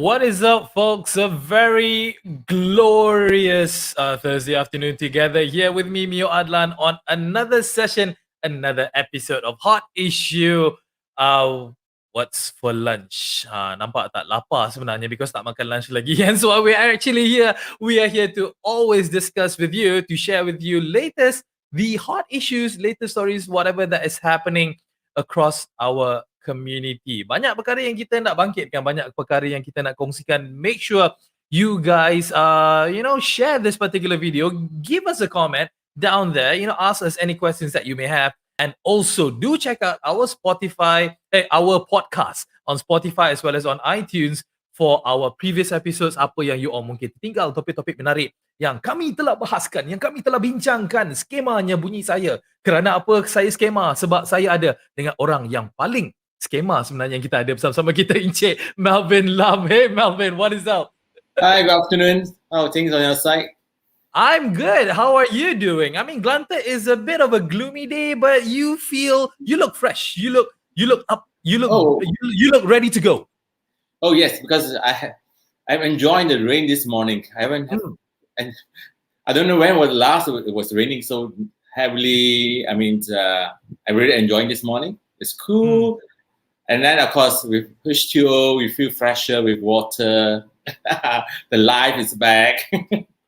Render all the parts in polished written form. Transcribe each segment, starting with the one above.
What is up, folks? A very glorious Thursday afternoon together here with me, Mio Adlan, on another session, another episode of Hot Issue. What's for lunch? Nampak tak lapar sebenarnya because tak makan lunch lagi. And so we are actually here. We are here to always discuss with you, to share with you the hot issues, latest stories, whatever that is happening across our community. Banyak perkara yang kita nak bangkitkan, banyak perkara yang kita nak kongsikan. Make sure you guys share this particular video, give us a comment down there, ask us any questions that you may have, and also do check out our our podcast on Spotify as well as on iTunes for our previous episodes. Apa yang you all mungkin tinggal topik-topik menarik yang kami telah bahaskan, yang kami telah bincangkan. Skemanya bunyi saya. Kerana apa saya skema? Sebab saya ada dengan orang yang paling skema sebenarnya yang kita ada bersama-sama kita, Encik Melvin Lam. Hey Melvin, what is up? Hi, good afternoon. How are things on your side? I'm good. How are you doing? I mean, Glanta is a bit of a gloomy day, but you look fresh. You look up. You look ready to go. Oh yes, because I'm enjoying the rain this morning. And I don't know when was last it was raining so heavily. I mean, I'm really enjoying this morning. It's cool. And then, of course, with H2O, we feel fresher with water. The life is back.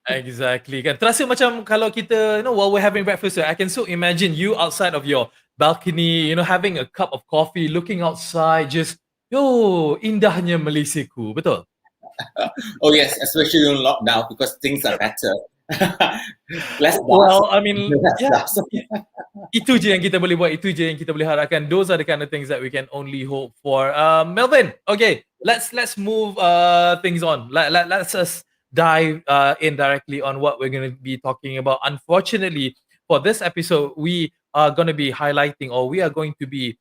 Exactly. Kan terasa macam kalau kita, while we're having breakfast, I can so imagine you outside of your balcony, having a cup of coffee, looking outside, just, indahnya Malaysiaku. Betul? Oh yes, especially in lockdown because things are better. Less well, I mean, yeah. Itu je yang kita boleh buat, itu je yang kita boleh harapkan. Those are the kind of things that we can only hope for. Melvin, okay, let's move things on. Let's just dive in directly on what we're going to be talking about. Unfortunately, for this episode, we are going to be highlighting, or we are going to be,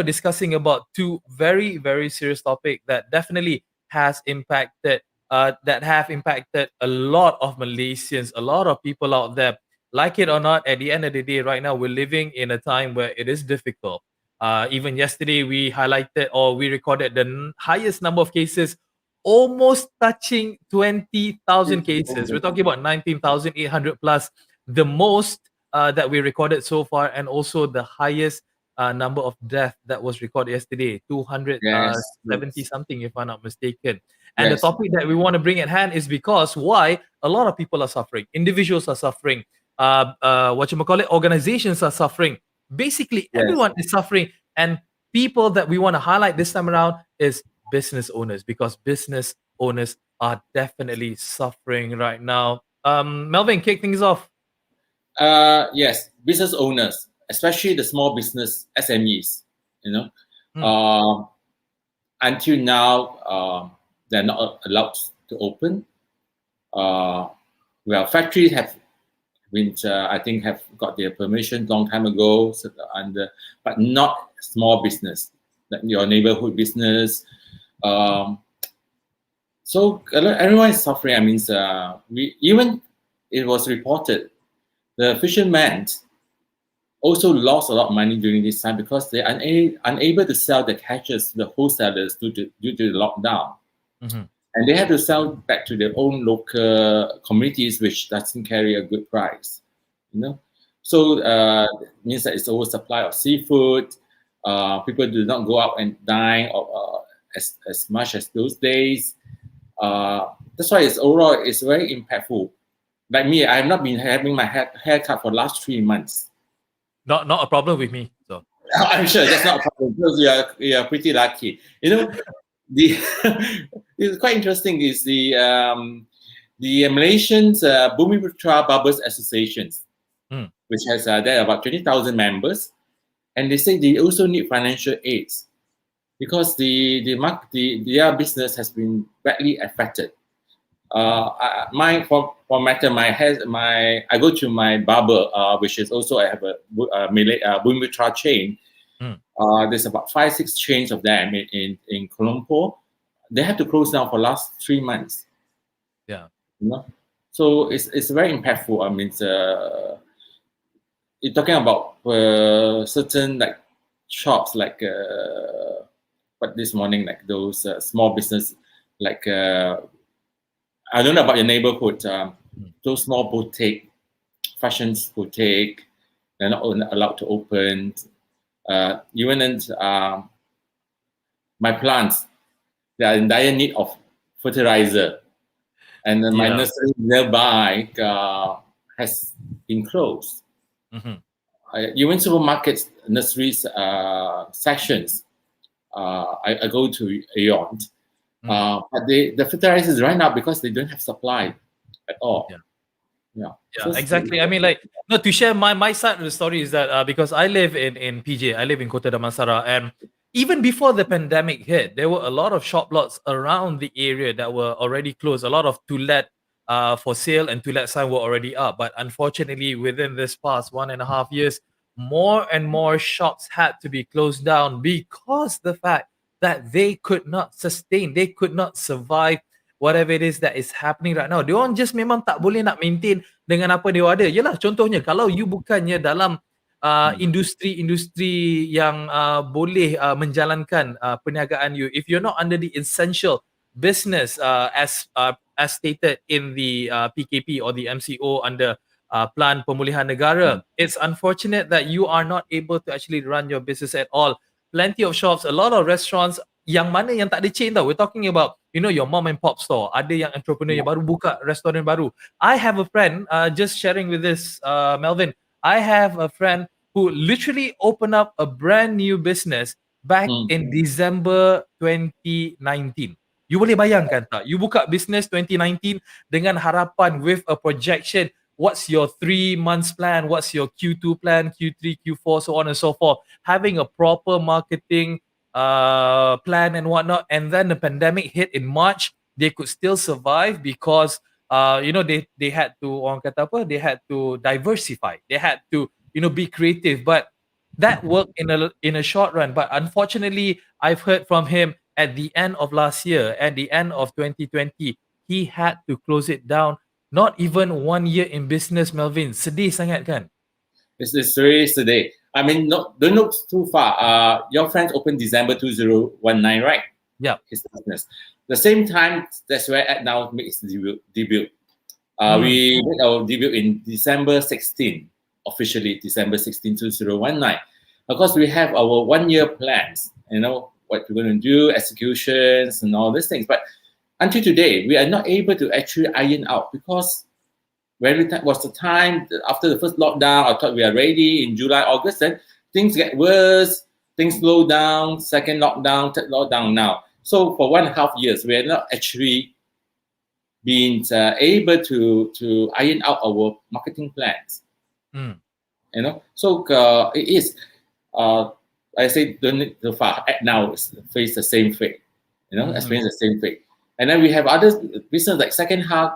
discussing about two very, very serious topics that definitely have impacted a lot of Malaysians, a lot of people out there. Like it or not, at the end of the day, right now, we're living in a time where it is difficult. Even yesterday, we recorded the highest number of cases, almost touching 20,000 cases. We're talking about 19,800 plus, the most that we recorded so far, and also the highest number of deaths that was recorded yesterday, 270 something, if I'm not mistaken. And the topic that we want to bring at hand is because why a lot of people are suffering, individuals are suffering, organizations are suffering. Basically, everyone is suffering, and people that we want to highlight this time around is business owners, because business owners are definitely suffering right now. Melvin, kick things off. Yes, business owners, especially the small business SMEs, until now, they're not allowed to open. Factories have been, I think, have got their permission long time ago, but not small business, like your neighborhood business. So everyone is suffering. I mean, even it was reported, the fishermen also lost a lot of money during this time because they are unable to sell the catches to the wholesalers due to the lockdown. Mm-hmm. And they have to sell back to their own local communities, which doesn't carry a good price, So it means that it's oversupply of seafood. People do not go out and dine as much as those days. That's why it's very impactful. Like me, I have not been having my haircut for the last 3 months. Not a problem with me. So I'm sure that's not a problem because you are pretty lucky. It's quite interesting is the Malaysian Bumi Putra Barbers Associations, which has there are about 20,000 members, and they say they also need financial aids because their business has been badly affected. I go to my barber, which is also I have a Bumi Putra chain. There's about 5-6 chains of them in Kuala Lumpur. They had to close down for the last 3 months. Yeah. So it's very impactful. I mean, you're talking about certain like shops like but this morning like those small business like I don't know about your neighborhood. Mm. Those small boutique, fashion boutique, they're not allowed to open. Even in, my plants, they are in dire need of fertilizer, and then my Yeah. nursery nearby has been closed. Mhm. Even supermarkets, nurseries sections, I go to Aeon, Mm. but the fertilizers ran out because they don't have supply at all. Yeah. Yeah, so Yeah, exactly. I mean, like, no, to share my side of the story is that because I live in PJ, I live in Kota Damansara, and even before the pandemic hit, there were a lot of shop lots around the area that were already closed. A lot of to let for sale and to let sign were already up. But unfortunately, within this past 1.5 years, more and more shops had to be closed down because the fact that they could not sustain, they could not survive whatever it is that is happening right now. Dia orang just memang tak boleh nak maintain dengan apa dia ada. Yalah, contohnya kalau you bukannya dalam industri-industri yang boleh menjalankan perniagaan you, if you're not under the essential business as stated in the PKP or the MCO under Plan Pemulihan Negara, it's unfortunate that you are not able to actually run your business at all. Plenty of shops, a lot of restaurants yang mana yang tak ada chain tau. We're talking about, you know, your mom and pop store. Ada yang entrepreneur yang baru buka restoran baru. I have a friend, just sharing with this, Melvin. I have a friend who literally opened up a brand new business back in December 2019. You boleh bayangkan tak? You buka business 2019 dengan harapan with a projection. What's your 3 months plan? What's your Q2 plan, Q3, Q4, so on and so forth. Having a proper marketing plan and whatnot. And then the pandemic hit in March. They could still survive because you know, they had to, orang kata apa, they had to diversify. They had to, you know, be creative. But that worked in a short run. But unfortunately, I've heard from him at the end of last year, at the end of 2020, he had to close it down. Not even 1 year in business, Melvin. Sedih sangat kan? It's really today. I mean, don't look too far. Your friends opened December 2019, right? Yeah. His business. The same time, that's where Act Now makes debut. We made our debut in December 16, officially December 16, 2019. Of course, we have our 1 year plans, you know, what we're going to do, executions, and all these things. But until today, we are not able to actually iron out because when it was the time after the first lockdown, I thought we are ready in July, August, then things get worse, things slow down, second lockdown, third lockdown now. So for 1.5 years, we are not actually being able to iron out our marketing plans. You know, so it is. I say don't need too far. Act Now face the same fate. You know, experience the same fate. And then we have other business like second-hand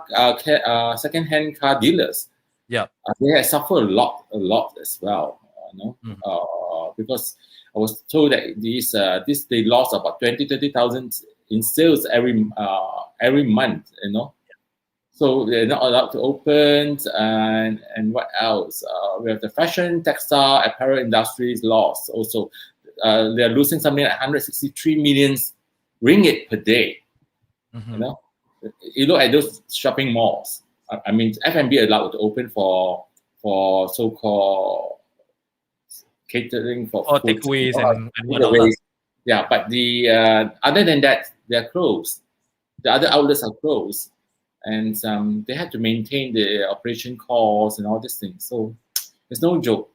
car dealers. Yeah, they have suffered a lot as well. You know, because I was told that they lost about 30,000 in sales every month. You know, so they're not allowed to open. And what else? We have the fashion, textile, apparel industries lost. Also, they're losing something like 163 million ringgit per day. You know, you look at those shopping malls. I mean, F&B allowed to open for so-called catering for takeaways and whatnot. takeaways. Yeah, but the other than that, they're closed. The other outlets are closed, and they had to maintain the operation costs and all these things. So it's no joke.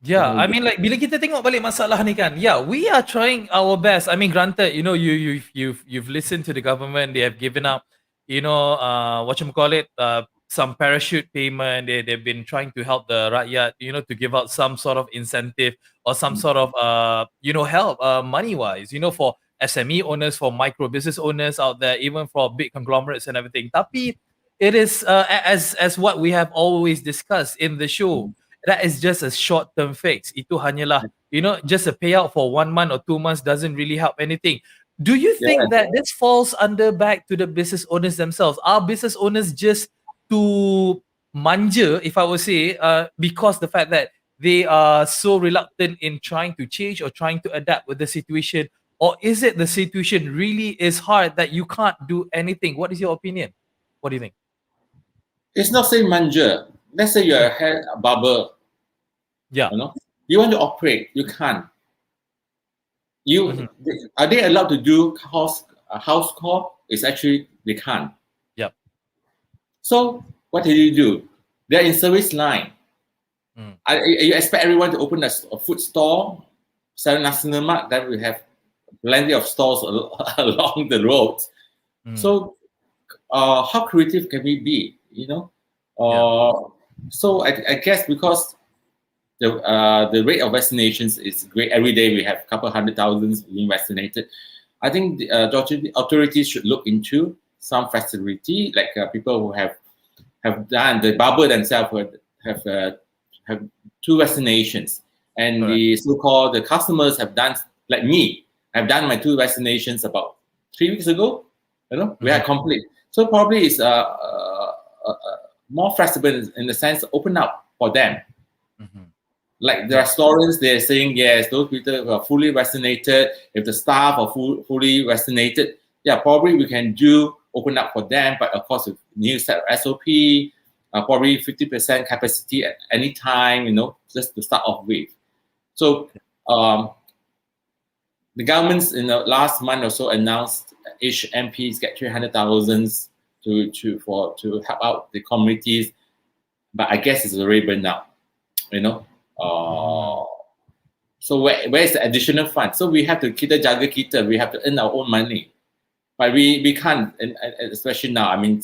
Yeah, I mean, like bila kita tengok balik masalah ni kan, yeah, we are trying our best. I mean, granted, you know, you've listened to the government. They have given up, you know, whatchamacallit, some parachute payment. They've been trying to help the rakyat, you know, to give out some sort of incentive or some sort of you know, help money wise, you know, for SME owners, for micro business owners out there, even for big conglomerates and everything. Tapi it is as what we have always discussed in the show. That is just a short-term fix. Itu hanyalah, you know, just a payout for 1 month or 2 months doesn't really help anything. Do you think that this falls under back to the business owners themselves? Are business owners just too manja, if I would say, because the fact that they are so reluctant in trying to change or trying to adapt with the situation? or is it the situation really is hard that you can't do anything? What is your opinion? What do you think? It's not say manja. Let's say you're a hair barber, Yeah. you know, you want to operate, you can't. You are they allowed to do house call? It's actually they can't. Yep. So what do you do? They're in service line. You expect everyone to open a food store, selling nasi lemak, then we have plenty of stores along the road. So how creative can we be? You know, so I guess because the rate of vaccinations is great. Every day we have a couple 100,000 being vaccinated. I think the authorities should look into some facility, like people who have done, the barber themselves have 2 vaccinations, and the so-called the customers have done, like me, I've done my 2 vaccinations about 3 weeks ago. You know, we are complete. So probably it's more flexible in the sense open up for them. Like the restaurants, they're saying yes, those people who are fully vaccinated. If the staff are fully vaccinated, yeah, probably we can do open up for them. But of course, with new set of SOP, probably 50% capacity at any time, you know, just to start off with. So the governments in the last month or so announced each MPs get 300,000 to help out the communities. But I guess it's already burned out, you know. So where is the additional fund? So we have to kita jaga kita. We have to earn our own money, but we can't, and especially now. I mean,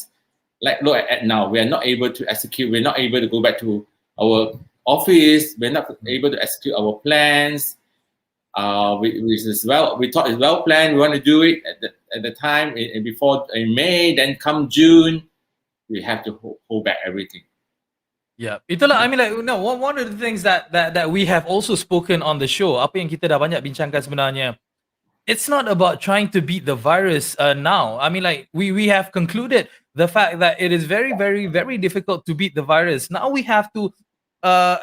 like look at now, we are not able to execute. We're not able to go back to our office. We're not able to execute our plans. We thought it's well planned. We want to do it at the time before in May. Then come June, we have to hold back everything. Yeah, itulah. I mean, like, no, one of the things that we have also spoken on the show, apa yang kita dah banyak bincangkan sebenarnya, it's not about trying to beat the virus now. I mean, like, we have concluded the fact that it is very, very, very difficult to beat the virus. Now we have to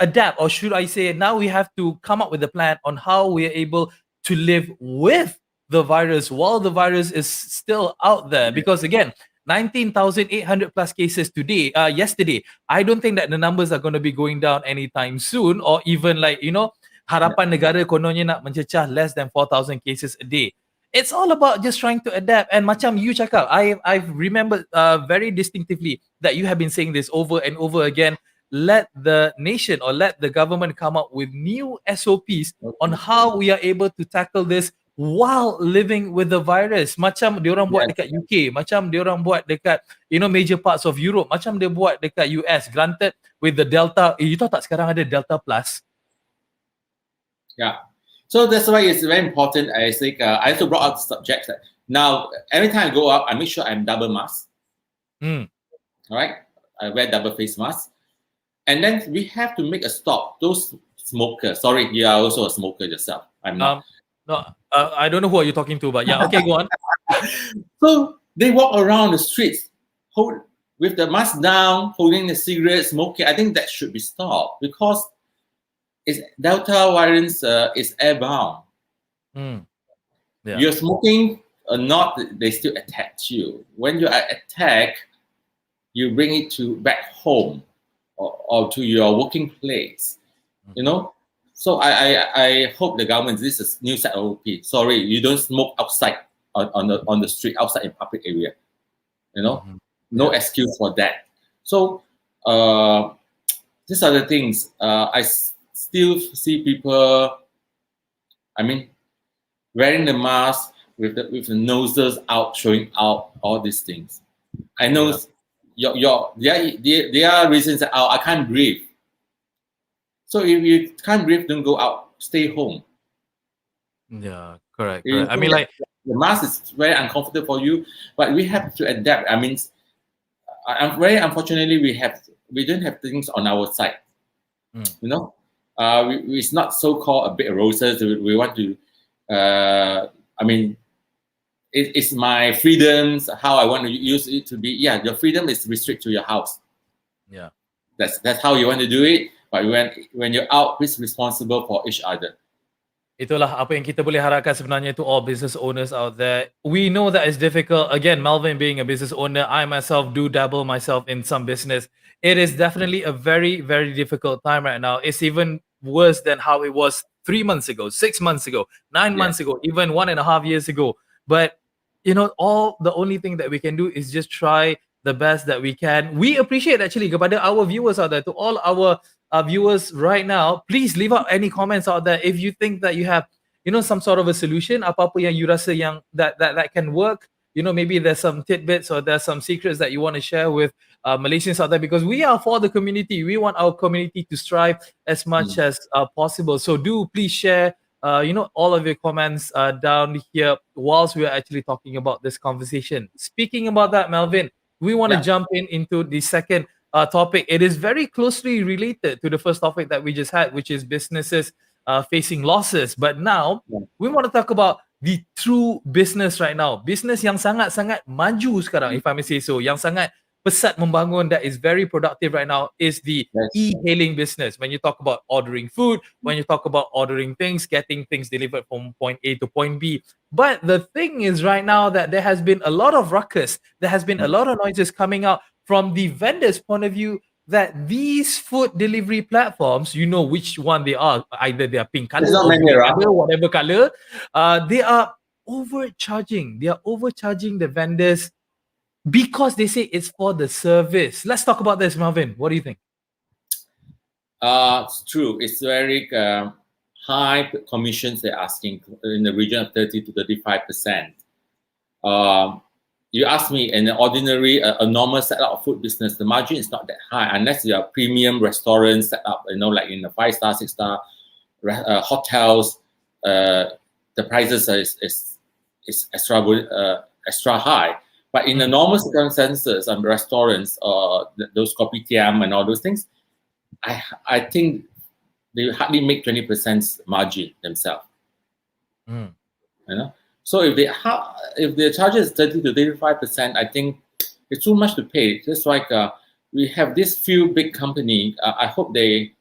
adapt, or should I say, now we have to come up with a plan on how we are able to live with the virus while the virus is still out there. Because again, 19,800 plus cases yesterday. I don't think that the numbers are going to be going down anytime soon, or even like, you know, harapan negara kononnya nak mencecah less than 4,000 cases a day. It's all about just trying to adapt. And macam you cakap, I've remembered very distinctively that you have been saying this over and over again. Let the nation or let the government come up with new SOPs on how we are able to tackle this while living with the virus. Macam diorang buat dekat UK, macam diorang buat dekat, you know, major parts of Europe, macam dia buat dekat US. Granted with the Delta, you tahu tak sekarang ada Delta Plus? Yeah. So that's why it's very important. I think I also brought up the subject that now every time I go out, I make sure I'm double mask. All right, I wear double face mask, and then we have to make a stop. Those smokers. Sorry, you are also a smoker yourself. I'm not. No, I don't know who are you talking to, but yeah, okay, go on. So they walk around the streets, with the mask down, holding the cigarette, smoking. I think that should be stopped because Delta virus is airbound. Yeah. You're smoking or not, they still attack you. When you are attacked, you bring it back home or to your working place. You know. So I hope the government, this is new set of OP. Sorry, you don't smoke outside on the street, outside in public area. You know, no excuse for that. So these are the things. I still see people, I mean, wearing the mask with the noses out, showing out, all these things. I know there are reasons that I can't breathe. So if you can't breathe, don't go out. Stay home. Yeah, correct. I mean, like, the mask is very uncomfortable for you, but we have to adapt. I mean, very unfortunately, we don't have things on our side. You know, it's not so-called a bit of roses. We want to. I mean, it's my freedoms. How I want to use it to be. Yeah, your freedom is restricted to your house. Yeah, that's how you want to do it. But when you're out, please responsible for each other. Itulah apa yang kita boleh harapkan sebenarnya to all business owners out there. We know that it's difficult. Again, Melvin being a business owner, I myself do dabble myself in some business. It is definitely a very, very difficult time right now. It's even worse than how it was 3 months ago, 6 months ago, nine Yeah. months ago, even 1.5 years ago. But all the only thing that we can do is just try the best that we can. We appreciate actually kepada our viewers out there, to all our viewers right now, please leave out any comments out there if you think that you have some sort of a solution, apa-apa yang you rasa yang that can work. Maybe there's some tidbits or there's some secrets that you want to share with Malaysians out there, because we are for the community. We want our community to strive as much as possible. So do please share all of your comments down here whilst we are actually talking about this conversation. Speaking about that, Melvin, we want to Yeah. jump into the second topic. It is very closely related to the first topic that we just had, which is businesses facing losses. But now Yeah. we want to talk about the true business right now. Business yang sangat-sangat maju sekarang, if I may say so, yang sangat pesat membangun, that is very productive right now, is the Yes. e-hailing business. When you talk about ordering food, when you talk about ordering things, getting things delivered from point A to point B. But the thing is right now that there has been a lot of ruckus, there has been a lot of noises coming out from the vendor's point of view, that these food delivery platforms, you know which one they are, either they are pink color There's not or many green around. color, whatever color, they are overcharging. They are overcharging the vendors because they say it's for the service. Let's talk about this, Marvin. What do you think? It's true. It's very high commissions they're asking in the region of 30 to 35%. You ask me, in an ordinary, a normal setup of food business, the margin is not that high unless you are premium restaurant set up, like in the 5-star, 6-star hotels. The prices is extra high. But in the normal circumstances, restaurants, those kopitiam and all those things, I think they hardly make 20% margin themselves. So if the charge is 30 to 35%, I think it's too much to pay. Just like we have this few big company. I hope they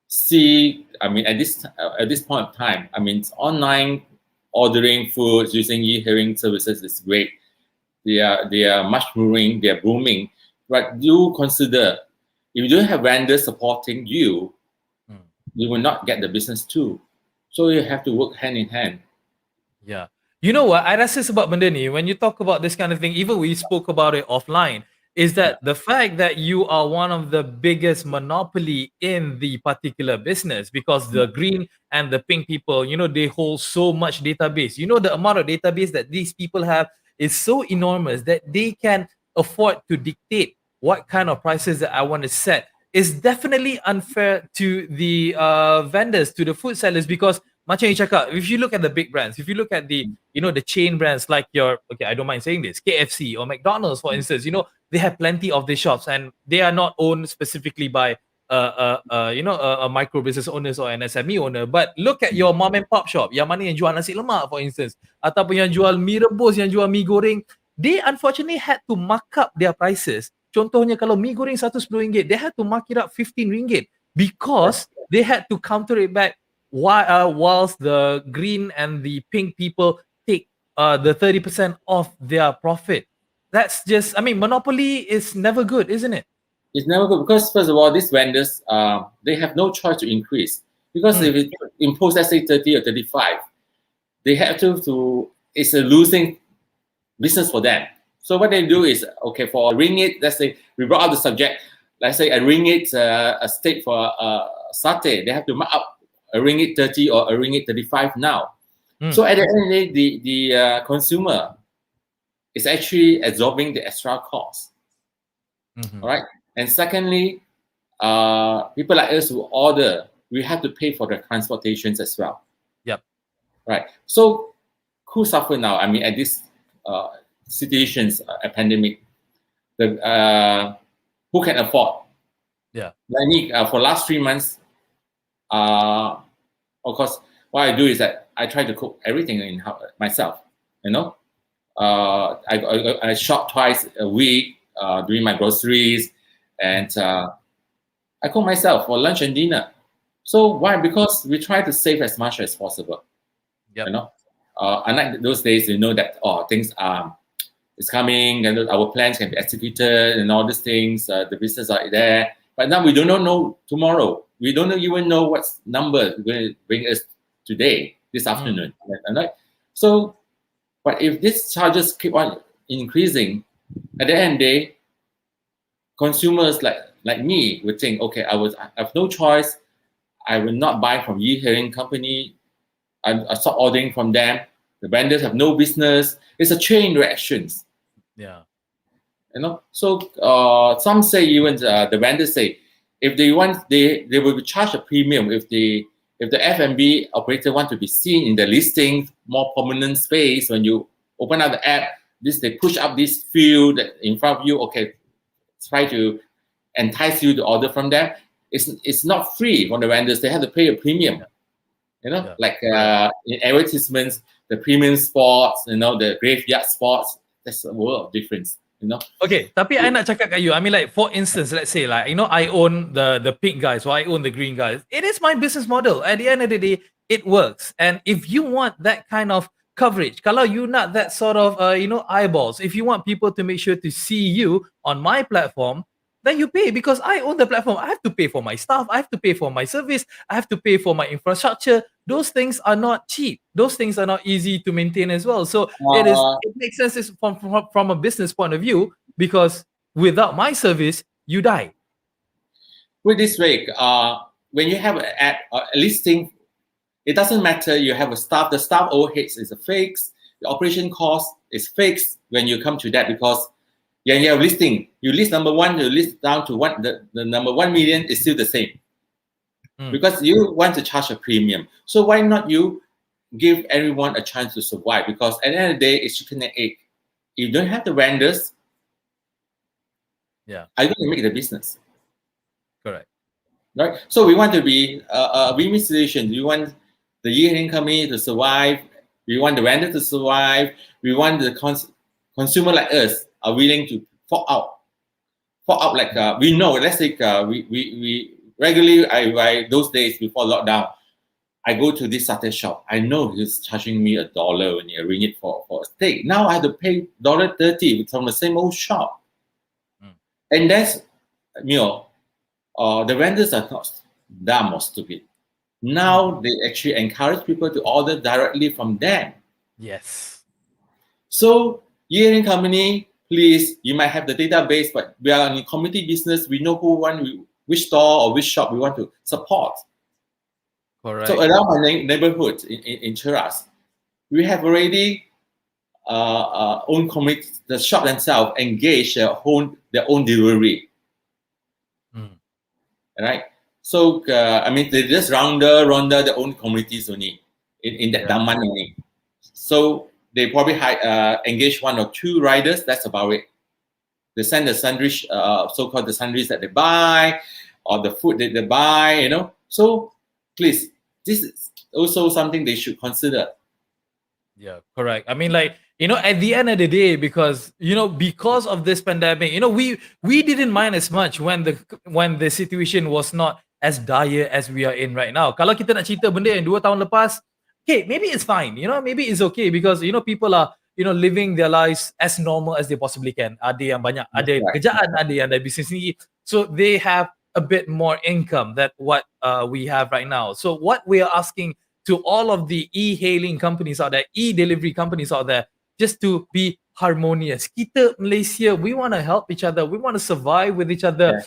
see. At this point of time, online ordering foods using e-hailing services is great. They are much booming. They are booming. But do consider, if you don't have vendors supporting you, you will not get the business too. So you have to work hand in hand. Yeah. You know what? I rasa sebab benda ni, when you talk about this kind of thing, even we spoke about it offline, is that the fact that you are one of the biggest monopoly in the particular business, because the green and the pink people, they hold so much database. The amount of database that these people have is so enormous that they can afford to dictate what kind of prices that I want to set. Is definitely unfair to the vendors, to the food sellers, because macam you cakap, if you look at the big brands, if you look at the the chain brands like I don't mind saying this, KFC or McDonald's, for instance, they have plenty of these shops, and they are not owned specifically by a micro business owners or an SME owner. But look at your mom and pop shop, yang mana yang jual nasi lemak, for instance, ataupun yang jual mie rebus, yang jual mie goreng, they unfortunately had to mark up their prices. Contohnya kalau mie goreng RM110, they had to mark it up RM15 because they had to counter it back whilst the green and the pink people take the 30% off their profit. That's just, monopoly is never good, isn't it? It's never good because, first of all, these vendors, they have no choice to increase. Because if it impose, let's say, 30 or 35, they have to it's a losing business for them. So what they do is, okay, for a ringgit, let's say, we brought up the subject, let's say a ringgit a steak for satay, they have to mark up a ringgit 30 or a ringgit 35 now. So at the end of the day, the consumer is actually absorbing the extra cost. All right. And secondly, people like us who order, we have to pay for the transportations as well. Yep. Right. So who suffer now? At this situations, a pandemic, who can afford? Yeah. For last 3 months, of course, what I do is that I try to cook everything in myself. I shop twice a week, doing my groceries, and I cook myself for lunch and dinner. So why? Because we try to save as much as possible. Yep. You know, unlike those days, you know that things are it's coming and our plans can be executed and all these things. The business are there, but now we do not know tomorrow. We don't even know what number going to bring us today, this afternoon. Right? So, but if these charges keep on increasing, at the end of the day, consumers like me would think, okay, I have no choice. I will not buy from e-hailing company. I stop ordering from them. The vendors have no business. It's a chain reactions. Yeah. You know, so some say even the vendors say if they want, they will charge a premium if the F&B operator want to be seen in the listing, more prominent space. When you open up the app, they push up this field in front of you. Okay, try to entice you to order from them. It's not free for the vendors. They have to pay a premium. You know, like in advertisements, the premium spots, you know, the graveyard spots. There's a world of difference. You know. Okay, tapi I nak cakap kat you. I mean, like for instance, let's say like I own the pink guys or I own the green guys. It is my business model. At the end of the day, it works. And if you want that kind of coverage, kalau you not that sort of eyeballs, if you want people to make sure to see you on my platform, then you pay because I own the platform. I have to pay for my staff. I have to pay for my service. I have to pay for my infrastructure. Those things are not cheap. Those things are not easy to maintain as well. So it makes sense from a business point of view because without my service, you die. Put this way, when you have a listing, it doesn't matter. You have a staff. The staff overheads is a fixed. The operation cost is fixed when you come to that because you have listing. You list number one, you list down to one. The number 1 million is still the same because you want to charge a premium. So why not you give everyone a chance to survive? Because at the end of the day, it's chicken and egg. If you don't have the vendors, are you going to make the business? Correct. Right. So we want to be a win-win solution. We want the e-hailing company to survive. We want the vendor to survive. We want the consumer like us are willing to fork out like we know. Let's say we regularly I those days before lockdown, I go to this satay shop. I know he's charging me $1 when you ring it for a steak. Now I have to pay $1.30 from the same old shop, and that's the vendors are not dumb or stupid. Now they actually encourage people to order directly from them. Yes. So e-hailing company, please, you might have the database, but we are in a community business. We know which store or which shop we want to support. Correct. So around my neighborhood in Cheras, we have already own community. The shop themselves engage their own delivery. Right. So they just rounder their own communities only in that Daman only. So they probably engage 1 or 2 riders. That's about it. They send the sundries, so-called the sundries that they buy, or the food that they buy. You know. So please, this is also something they should consider. Yeah, correct. I mean, like, at the end of the day, because of this pandemic, we didn't mind as much when the situation was not as dire as we are in right now. Kalau kita nak cerita benda yang 2 tahun lepas, okay, maybe it's fine. Maybe it's okay because people are living their lives as normal as they possibly can. Ada yang banyak, ada kerjaan, ada yang ada bisnes sendiri. So they have a bit more income than what we have right now. So what we are asking to all of the e-hailing companies out there, e-delivery companies out there, just to be harmonious. Kita Malaysia, we want to help each other. We want to survive with each other.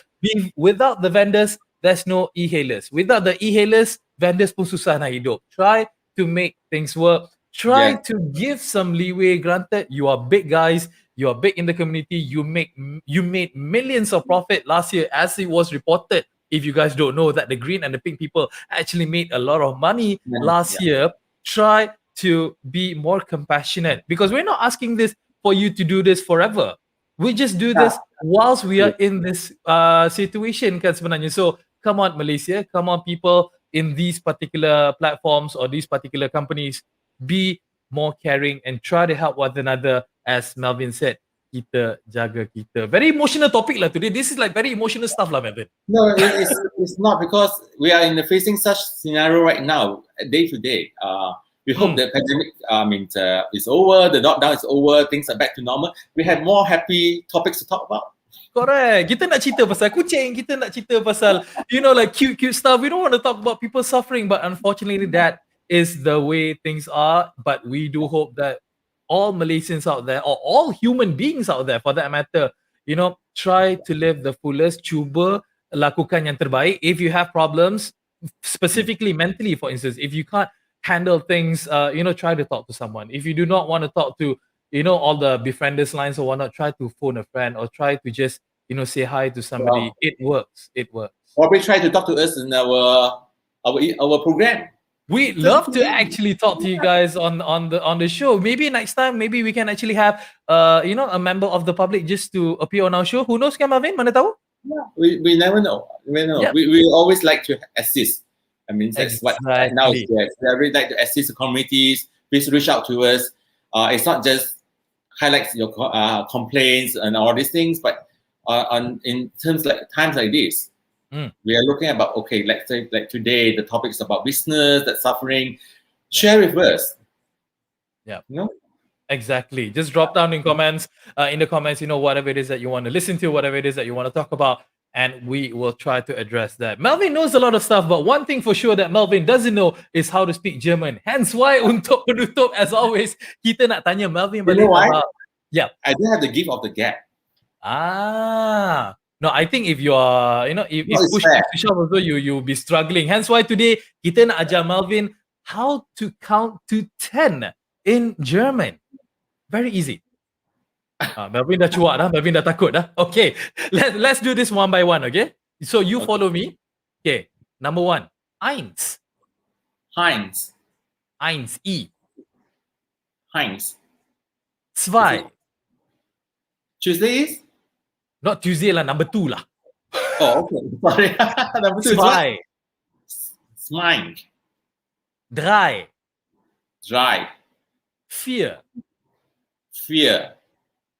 Without the vendors, there's no e-hailers. Without the e-hailers, vendors pun susah nak hidup. Try to make things work. Try to give some leeway. Granted, you are big guys. You are big in the community. You made millions of profit last year, as it was reported. If you guys don't know that the green and the pink people actually made a lot of money last year, try to be more compassionate because we're not asking this for you to do this forever. We just do this whilst we are in this situation kan sebenarnya. So come on Malaysia, come on people in these particular platforms or these particular companies, be more caring and try to help one another as Melvin said. kita jaga kita. Very emotional topic lah today. This is like very emotional stuff lah, Melvin. No, it's not, because we are facing such scenario right now, day to day. We hope the pandemic is over, the lockdown is over, things are back to normal. We have more happy topics to talk about. Correct. Kita nak cerita pasal kucing, kita nak cerita pasal, like cute stuff. We don't want to talk about people suffering, but unfortunately that is the way things are. But we do hope that all Malaysians out there, or all human beings out there for that matter, try to live the fullest, cuba lakukan yang terbaik. If you have problems, specifically mentally, for instance, if you can't handle things, try to talk to someone. If you do not want to talk to, all the befrienders lines or whatnot, try to phone a friend or try to just, say hi to somebody. Wow. It works. It works. Or we try to talk to us in our program. We'd love to actually talk to you guys on the show. Maybe next time, maybe we can actually have a member of the public just to appear on our show. Who knows, kan, Marvin? Mana tahu? Yeah, we never know. Yep. We always like to assist. I mean, that's what now is there. We really like to assist the communities. Please reach out to us. It's not just highlights your complaints and all these things, but in terms like times like this, we are looking about, okay, let's say like today, the topic is about business that's suffering. Share with us. Yeah. Exactly. Just drop down in the comments, whatever it is that you want to listen to, whatever it is that you want to talk about, and we will try to address that. Melvin knows a lot of stuff, but one thing for sure that Melvin doesn't know is how to speak German. Hence why, untuk penutup, as always, kita nak tanya Melvin balik about... Yeah. I don't have the gift of the gap. No, I think if you are, if push comes to shove also, you'll be struggling. Hence why today, kita nak ajar Melvin how to count to 10 in German. Very easy. Melvin dah cuak dah. Melvin dah takut dah. Okay. Let's do this one by one, okay? So you follow me. Okay. Number 1. Eins. Heinz. Eins. E. Heinz. 2. Tuesday is? Not Tuesday lah. Number 2 lah. Oh, okay. Sorry. Number 2 is what? Smine. 3. Dry. 4. Fear.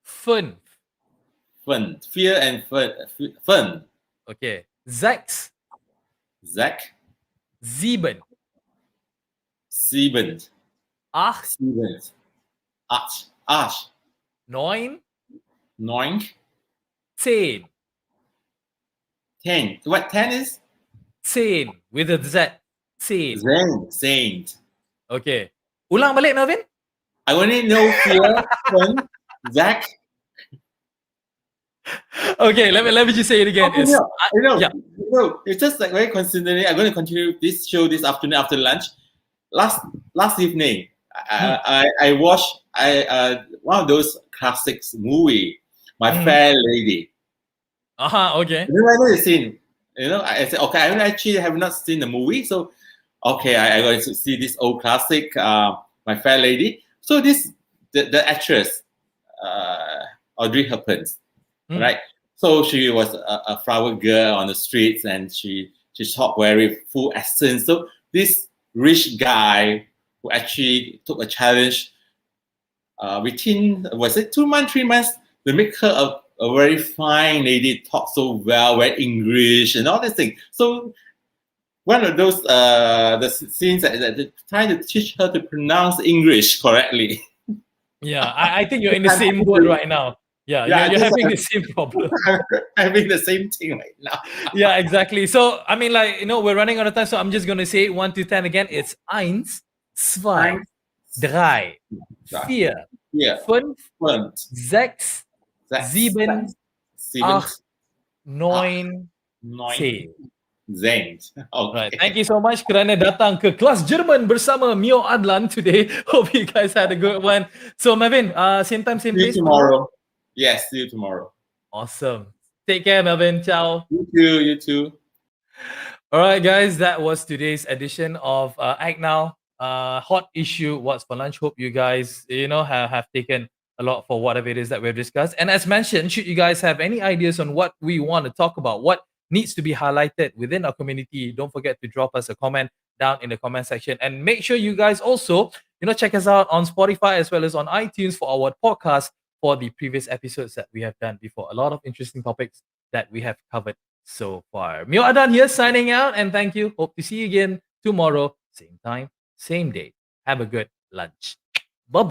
5. Fun. Fear and fun. Okay. 6. Zack. 7. 7. 8. 7. Ash. 9. 9. 10. 10. What 10 is? 10 with a Z. 10. Saint. Okay. Ulang balik, Melvin. I only know fear, fun, Zack. Okay, let me just say it again. It's just like very coincidentally. I'm going to continue this show this afternoon after lunch. Last evening, I watched one of those classics movie, My Fair Lady. Okay. I know the scene. I said, okay, I actually have not seen the movie, so okay, I got to see this old classic, My Fair Lady. So the actress, Audrey Hepburn, right? So she was a flower girl on the streets, and she talked very full accent. So this rich guy who actually took a challenge within, was it 2 months, 3 months, to make her a very fine lady, talk so well, very English and all these things. So one of those the scenes that trying to teach her to pronounce English correctly. Yeah, I think you're in the same boat right now. Yeah, you're having the same problem. I'm having the same thing right now. Yeah, exactly. So, I mean, we're running out of time, so I'm just going to say 1 to 10 again. It's 1, 2, 3, 4, 5, 6, 7, 8, 9, 10. Zain. Okay. Right. Thank you so much kerana datang ke kelas Jerman bersama Mio Adlan today. Hope you guys had a good one. So, Melvin, same time, same place. See you tomorrow. Yes, see you tomorrow. Awesome. Take care, Melvin. Ciao. You too. All right, guys, that was today's edition of Act Now. Hot issue. What's for lunch? Hope you guys, have taken a lot for whatever it is that we've discussed. And as mentioned, should you guys have any ideas on what we want to talk about, what needs to be highlighted within our community, don't forget to drop us a comment down in the comment section. And make sure you guys also, check us out on Spotify as well as on iTunes for our podcast for the previous episodes that we have done before. A lot of interesting topics that we have covered so far. Mio Adan here signing out, and thank you. Hope to see you again tomorrow, same time, same day. Have a good lunch.